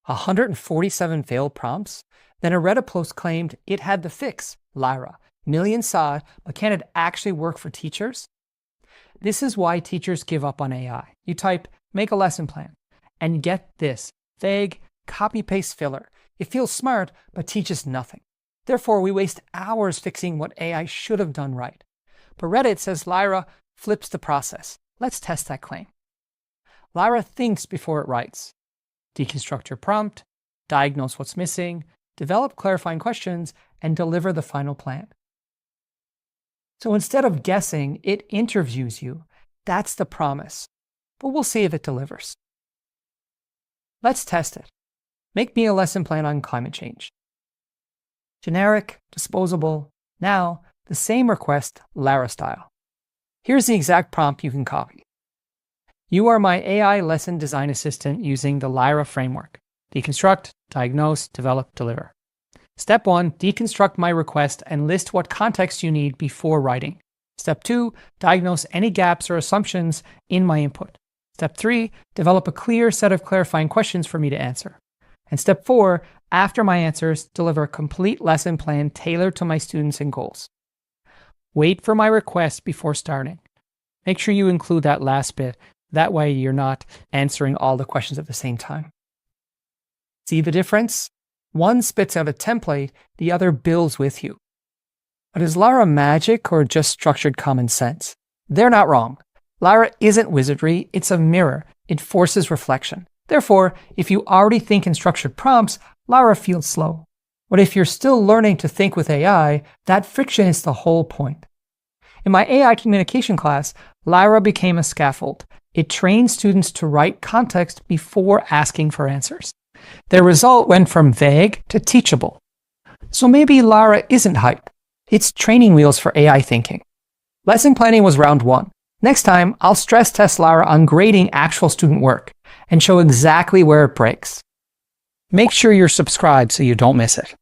147 failed prompts? Then a Reddit post claimed it had the fix, LYRA. Millions saw it, but can it actually work for teachers? This is why teachers give up on AI. You type, make a lesson plan, and get this, vague, copy-paste filler. It feels smart, but teaches nothing. Therefore, we waste hours fixing what AI should have done right. But Reddit says LYRA flips the process. Let's test that claim. LYRA thinks before it writes. Deconstruct your prompt, diagnose what's missing, develop clarifying questions, and deliver the final plan. So instead of guessing, it interviews you. That's the promise. But we'll see if it delivers. Let's test it. Make me a lesson plan on climate change. Generic, disposable, now the same request, LYRA style. Here's the exact prompt you can copy. You are my AI lesson design assistant using the LYRA Framework. Deconstruct, diagnose, develop, deliver. Step 1, deconstruct my request and list what context you need before writing. Step 2, diagnose any gaps or assumptions in my input. Step 3, develop a clear set of clarifying questions for me to answer. And step 4, after my answers, deliver a complete lesson plan tailored to my students and goals. Wait for my request before starting. Make sure you include that last bit. That way you're not answering all the questions at the same time. See the difference? One spits out a template, the other builds with you. But is LYRA magic or just structured common sense? They're not wrong. LYRA isn't wizardry, it's a mirror. It forces reflection. Therefore, if you already think in structured prompts, LYRA feels slow. But if you're still learning to think with AI, that friction is the whole point. In my AI communication class, LYRA became a scaffold. It trained students to write context before asking for answers. Their result went from vague to teachable. So maybe LYRA isn't hype. It's training wheels for AI thinking. Lesson planning was round 1. Next time, I'll stress test LYRA on grading actual student work and show exactly where it breaks. Make sure you're subscribed so you don't miss it.